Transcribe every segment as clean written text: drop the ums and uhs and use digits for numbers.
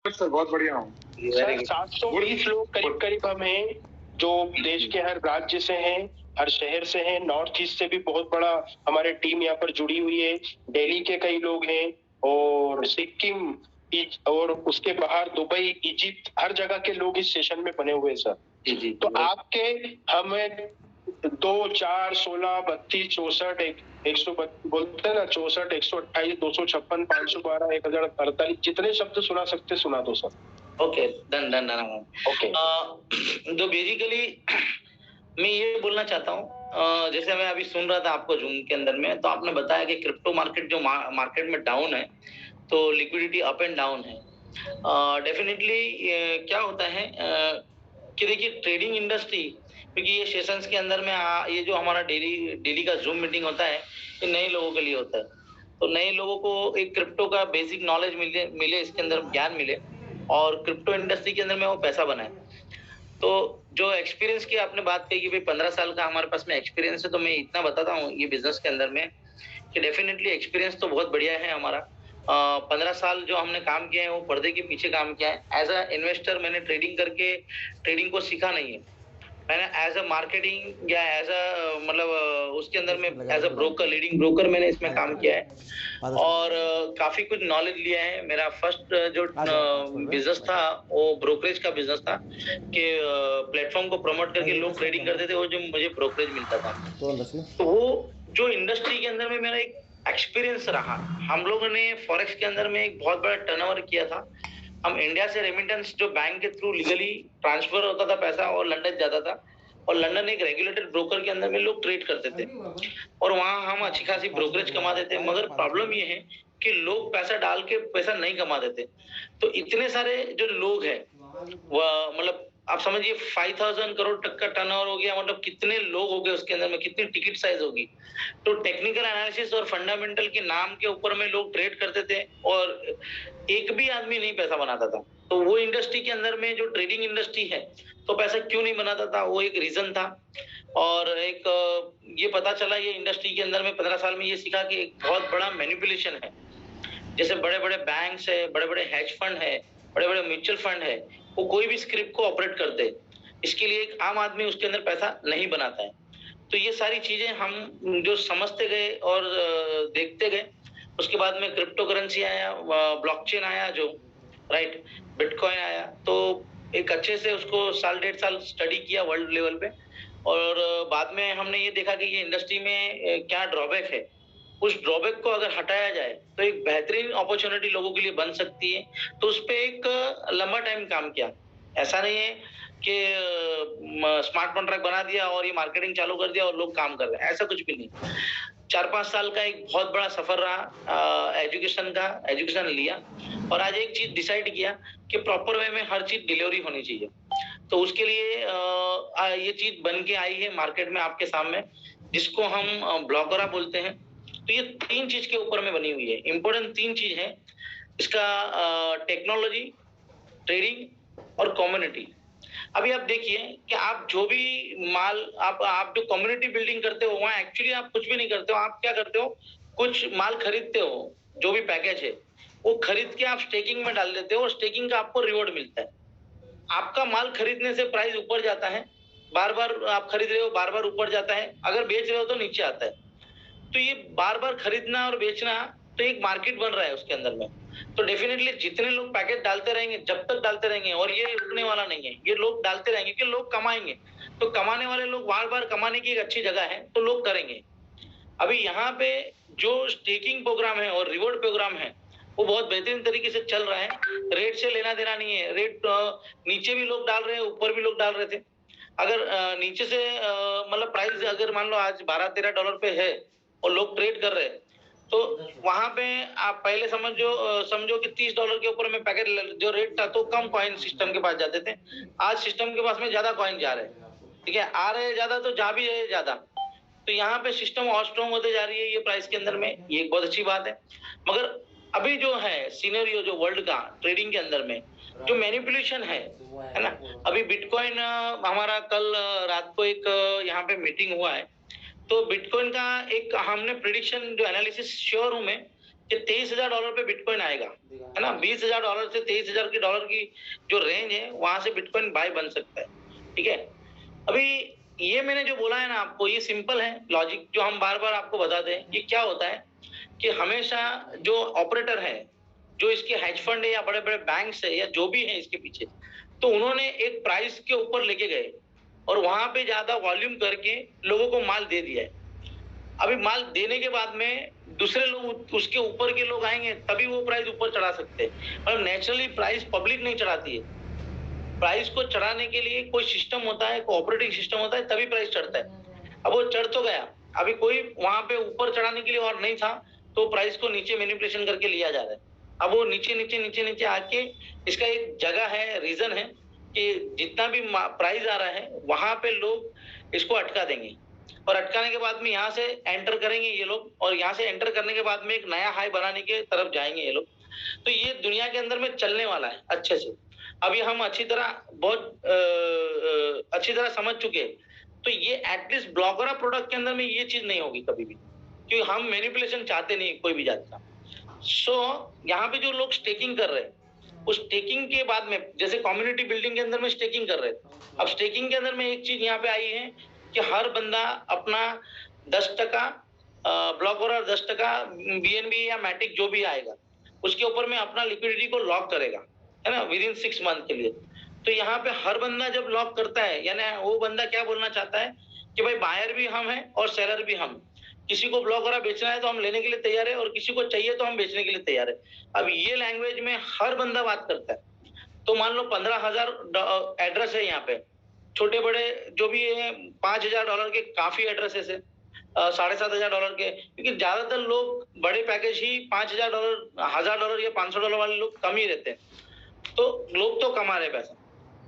Sir बहुत बढ़िया हूँ सर 720 लोग करीब करीब हम हैं, जो देश के हर राज्य से हैं, हर शहर से हैं, नॉर्थ ईस्ट से भी बहुत बड़ा हमारे टीम यहाँ पर जुड़ी हुई है। दिल्ली के कई लोग हैं और सिक्किम और उसके बाहर दुबई, इजिप्ट, हर जगह के लोग इस सेशन में बने हुए हैं सर। जी तो आपके हमें 2, 4, 16, 32, 64, 100 बोलते हैं ना, 64, 128, 256, 512, 1048 जितने शब्द सुना सकते सुना दो सर। Okay, done. ओके। तो बेसिकली मैं ये बोलना चाहता हूँ, जैसे मैं अभी सुन रहा था आपको जूम के अंदर में, तो आपने बताया कि क्रिप्टो मार्केट जो मार्केट में डाउन है, तो लिक्विडिटी अप एंड डाउन है। डेफिनेटली क्या होता है कि देखिए ट्रेडिंग इंडस्ट्री, क्योंकि ये सेशंस के अंदर में ये जो हमारा डेली का जूम मीटिंग होता है, ये नए लोगों के लिए होता है। तो नए लोगों को एक क्रिप्टो का बेसिक नॉलेज मिले इसके अंदर ज्ञान मिले और क्रिप्टो इंडस्ट्री के अंदर में वो पैसा बनाए। तो जो एक्सपीरियंस की आपने बात कही कि भाई 15 साल का हमारे पास में एक्सपीरियंस है, तो मैं इतना बताता हूँ ये बिजनेस के अंदर में कि डेफिनेटली एक्सपीरियंस तो बहुत बढ़िया है हमारा। 15 साल जो हमने काम किया है वो पर्दे के पीछे काम किया है। एज अ इन्वेस्टर मैंने ट्रेडिंग करके ट्रेडिंग को सीखा नहीं है। मैंने एज अ मार्केटिंग या एज अ मतलब उसके अंदर में as a broker, leading broker मैंने इसमें काम किया है और काफी कुछ नॉलेज लिया है। मेरा फर्स्ट जो बिजनेस था वो ब्रोकरेज का बिजनेस था कि प्लेटफॉर्म को प्रमोट करके लोग ट्रेडिंग करते थे और जो मुझे ब्रोकरेज मिलता था। तो वो जो इंडस्ट्री के अंदर में मेरा एक एक्सपीरियंस रहा। हम लोगों ने फॉरेक्स के अंदर में एक बहुत बड़ा टर्नओवर किया था। हम इंडिया से रेमिटेंस जो बैंक के थ्रू लीगली ट्रांसफर होता था पैसा और लंदन जाता था, और लंदन एक रेगुलेटेड ब्रोकर के अंदर में लोग ट्रेड करते थे और वहां हम अच्छी खासी ब्रोकरेज कमाते थे। मगर प्रॉब्लम ये है कि लोग पैसा डाल के पैसा नहीं कमाते थे। तो इतने सारे जो लोग हैं वह मतलब आप समझिए 5000 करोड़ तक का टर्नओवर हो गया, मतलब कितने लोग हो गए उसके अंदर में, कितनी टिकट साइज होगी। तो टेक्निकल एनालिसिस और फंडामेंटल के नाम के ऊपर में लोग ट्रेड करते थे और एक भी आदमी नहीं पैसा बनाता था। तो वो इंडस्ट्री के अंदर में जो ट्रेडिंग इंडस्ट्री है, तो पैसा क्यों नहीं बनाता था, वो एक रीजन था। और एक ये पता चला ये इंडस्ट्री के अंदर में 15 साल में ये सीखा कि एक बहुत बड़ा मैनिपुलेशन है। जैसे बड़े-बड़े बैंक्स है, बड़े-बड़े हेज फंड है, बड़े-बड़े म्यूचुअल फंड है, वो कोई भी स्क्रिप्ट को ऑपरेट करते हैं। इसके लिए एक आम आदमी उसके अंदर पैसा नहीं बनाता है। तो ये सारी चीजें हम जो समझते गए और देखते गए, उसके बाद में क्रिप्टो करेंसी आया, ब्लॉकचेन आया जो, राइट, बिटकॉइन आया। तो एक अच्छे से उसको साल 1.5 साल स्टडी किया वर्ल्ड लेवल पे और बाद में हमने ये देखा कि ये इंडस्ट्री में क्या ड्रॉबैक है। उस ड्रॉबैक को अगर हटाया जाए तो एक बेहतरीन अपॉर्चुनिटी लोगों के लिए बन सकती है। तो उस पे एक लंबा टाइम काम किया। ऐसा नहीं है कि स्मार्ट कॉन्ट्रैक्ट बना दिया और ये मार्केटिंग चालू कर दिया और लोग काम कर रहे हैं, ऐसा कुछ भी नहीं। 4-5 साल का एक बहुत बड़ा सफर रहा एजुकेशन लिया और आज एक चीज डिसाइड किया कि प्रॉपर वे में हर चीज डिलीवरी होनी चाहिए। तो उसके लिए ये चीज बन के आई है मार्केट में आपके सामने, जिसको हम ब्लॉकरा बोलते हैं। तो ये 3 चीज के ऊपर में बनी हुई है। इंपॉर्टेंट 3 चीज है इसका, टेक्नोलॉजी, ट्रेडिंग और कम्युनिटी। अभी आप देखिए कि आप जो भी माल आप जो कम्युनिटी बिल्डिंग करते हो, वहां एक्चुअली आप कुछ भी नहीं करते हो। आप क्या करते हो, कुछ माल खरीदते हो, जो भी पैकेज है वो खरीद के आप स्टेकिंग में डाल देते हो और स्टेकिंग का आपको रिवॉर्ड मिलता है। आपका माल खरीदने से प्राइस ऊपर जाता है, बार बार आप खरीद रहे हो, बार बार ऊपर जाता है, अगर बेच रहे हो तो नीचे आता है। तो ये बार बार खरीदना और बेचना, तो एक मार्केट बन रहा है उसके अंदर में। तो डेफिनेटली जितने लोग पैकेट डालते रहेंगे, जब तक डालते रहेंगे, और ये रुकने वाला नहीं है, ये लोग डालते रहेंगे कि लोग कमाएंगे। तो कमाने वाले लोग बार बार कमाने की एक अच्छी जगह है, तो लोग करेंगे। अभी यहाँ पे जो स्टेकिंग प्रोग्राम है और रिवॉर्ड प्रोग्राम है, वो बहुत बेहतरीन तरीके से चल रहा है। रेट से लेना देना नहीं है। रेट नीचे भी लोग डाल रहे हैं, ऊपर भी लोग डाल रहे थे। अगर नीचे से मतलब प्राइस अगर मान लो आज $12-13 पे है और लोग ट्रेड कर रहे हैं, तो वहां पे आप पहले समझो कि $30 के ऊपर में पैकेट जो रेट था, तो कम कॉइन सिस्टम के पास जाते थे। आज सिस्टम के पास में ज्यादा कॉइन जा रहे हैं, ठीक है, आ रहे हैं ज्यादा, तो जा भी रहे ज्यादा। तो यहाँ पे सिस्टम और स्ट्रॉन्ग होते जा रही है ये प्राइस के अंदर में, ये एक बहुत अच्छी बात है। मगर अभी जो है सिनेरियो जो वर्ल्ड का ट्रेडिंग के अंदर में जो मैनिपुलेशन है ना। अभी बिटकॉइन हमारा कल रात को एक यहाँ पे मीटिंग हुआ है, तो बिटकॉइन का एक हमने प्रिडिक्शन जो एनालिसिस श्योर हूं मैं कि $23,000 पे बिटकॉइन आएगा, है ना। $20,000 से $23,000 की जो रेंज है वहां से बिटकॉइन बाय बन सकता है, ठीक है। अभी ये मैंने जो बोला है ना आपको, ये सिंपल है लॉजिक, जो हम बार बार आपको बताते हैं। ये क्या होता है कि हमेशा जो ऑपरेटर है, जो इसके हेज फंड है या बड़े बड़े बैंक्स है या जो भी है इसके पीछे, तो उन्होंने एक प्राइस के ऊपर लेके गए और वहां पे ज्यादा वॉल्यूम करके लोगों को माल दे दिया है। अभी माल देने के बाद में दूसरे लोग, उसके ऊपर के लोग आएंगे तभी वो प्राइस ऊपर चढ़ा सकते हैं। मतलब नेचुरली प्राइस पब्लिक नहीं चढ़ाती है। प्राइस को चढ़ाने के लिए कोई सिस्टम होता है, कोऑपरेटिंग सिस्टम होता है, तभी प्राइस चढ़ता है। अब वो चढ़ तो गया, अभी कोई वहां पे ऊपर चढ़ाने के लिए और नहीं था, तो प्राइस को नीचे मैनिपुलेशन करके लिया जा रहा है। अब वो नीचे नीचे नीचे नीचे आके, इसका एक जगह है, रीजन है कि जितना भी प्राइस आ रहा है वहां पे लोग इसको अटका देंगे, और अटकाने के बाद में यहाँ से एंटर करेंगे ये लोग, और यहाँ से एंटर करने के बाद में एक नया हाई बनाने के तरफ जाएंगे ये लोग। तो ये दुनिया के अंदर में चलने वाला है अच्छे से। अभी हम अच्छी तरह, बहुत अच्छी तरह समझ चुके हैं। तो ये एटलीस्ट ब्लॉकर प्रोडक्ट के अंदर में ये चीज नहीं होगी कभी भी, क्योंकि हम मैनिपुलेशन चाहते नहीं कोई भी जात का। सो यहाँ पे जो लोग स्टेकिंग कर रहे हैं, उस स्टेकिंग के बाद में, जैसे कम्युनिटी बिल्डिंग के अंदर में स्टेकिंग कर रहे हैं, अब स्टेकिंग के अंदर में एक चीज यहाँ पे आई है कि हर बंदा अपना 10% ब्लॉकर और 10% बीएनबी या मैटिक जो भी आएगा उसके ऊपर में अपना लिक्विडिटी को लॉक करेगा, है ना, विद इन 6 मंथ के लिए। तो यहाँ पे हर बंदा जब लॉक करता है, यानी वो बंदा क्या बोलना चाहता है कि भाई बायर भी हम हैं और सेलर भी हम। किसी को ब्लॉक वगैरह बेचना है तो हम लेने के लिए तैयार है, और किसी को चाहिए तो हम बेचने के लिए तैयार है। अब ये लैंग्वेज में हर बंदा बात करता है। तो मान लो 15,000 एड्रेस है यहाँ पे, छोटे बड़े जो भी है, $5,000 के काफी एड्रेसेस है, $7,500 के, क्योंकि ज्यादातर लोग बड़े पैकेज ही $5,000, $1,000 या $500 वाले लोग कम ही रहते हैं। तो लोग तो कमा रहे पैसा।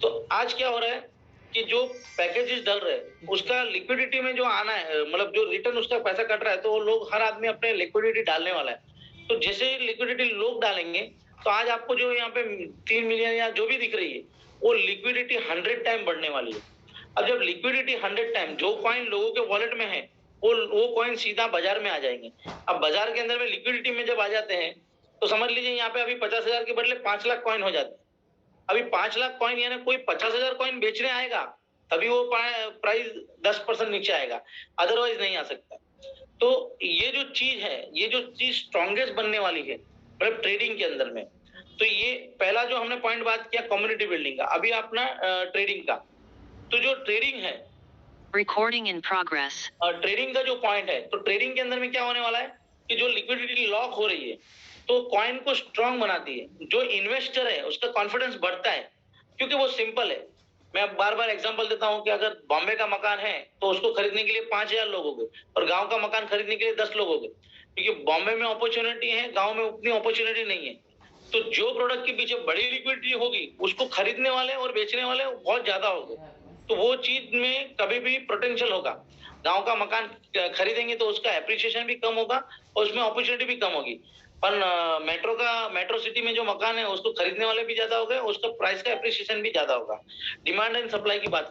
तो आज क्या हो रहा है कि जो पैकेजेस डल रहे हैं उसका लिक्विडिटी में जो आना है, मतलब जो रिटर्न उसका पैसा कट रहा है, तो वो लोग, हर आदमी अपने लिक्विडिटी डालने वाला है। तो जैसे ही लिक्विडिटी लोग डालेंगे, तो आज आपको जो यहाँ पे 3 मिलियन या जो भी दिख रही है, वो लिक्विडिटी 100 टाइम बढ़ने वाली है। अब जब लिक्विडिटी 100 टाइम, जो कॉइन लोगों के वॉलेट में है, वो कॉइन सीधा बाजार में आ जाएंगे। अब बाजार के अंदर में लिक्विडिटी में जब आ जाते हैं, तो समझ लीजिए यहाँ पे अभी 50,000 के बदले 5 लाख कॉइन हो जाते हैं। अभी 5 लाख कॉइन, यानी कोई 50,000 कॉइन बेचने आएगा तभी वो प्राइस 10% नीचे आएगा, अदरवाइज नहीं आ सकता। तो ये जो चीज है, ये जो चीज स्ट्रॉन्गेस्ट बनने वाली है, मतलब ट्रेडिंग के अंदर में। तो ये पहला जो हमने पॉइंट बात किया कम्युनिटी बिल्डिंग का, अभी अपना ट्रेडिंग का। तो जो ट्रेडिंग है, रिकॉर्डिंग इन प्रोग्रेस, ट्रेडिंग का जो पॉइंट है, तो ट्रेडिंग के अंदर में क्या होने वाला है कि जो लिक्विडिटी लॉक हो रही है, तो कॉइन को स्ट्रांग बनाती है। जो इन्वेस्टर है उसका कॉन्फिडेंस बढ़ता है, क्योंकि वो सिंपल है। मैं बार बार एग्जांपल देता हूं कि अगर बॉम्बे का मकान है तो उसको खरीदने के लिए 5,000 लोग हो गए, और गांव का मकान खरीदने के लिए 10 लोग हो गए, क्योंकि बॉम्बे में अपॉर्चुनिटी है, गांव में उतनी अपॉर्चुनिटी नहीं है। तो जो प्रोडक्ट के पीछे बड़ी लिक्विडिटी होगी, उसको खरीदने वाले और बेचने वाले बहुत ज्यादा हो गए। तो वो चीज में कभी भी पोटेंशियल होगा। गांव का मकान खरीदेंगे तो उसका एप्रिसिएशन भी कम होगा और उसमें अपॉर्चुनिटी भी कम होगी। पर मेट्रो सिटी में जो मकान है उसको खरीदने वाले भी ज्यादा हो गए, उसका प्राइस का एप्रिसिएशन भी ज्यादा होगा। डिमांड एंड सप्लाई की बात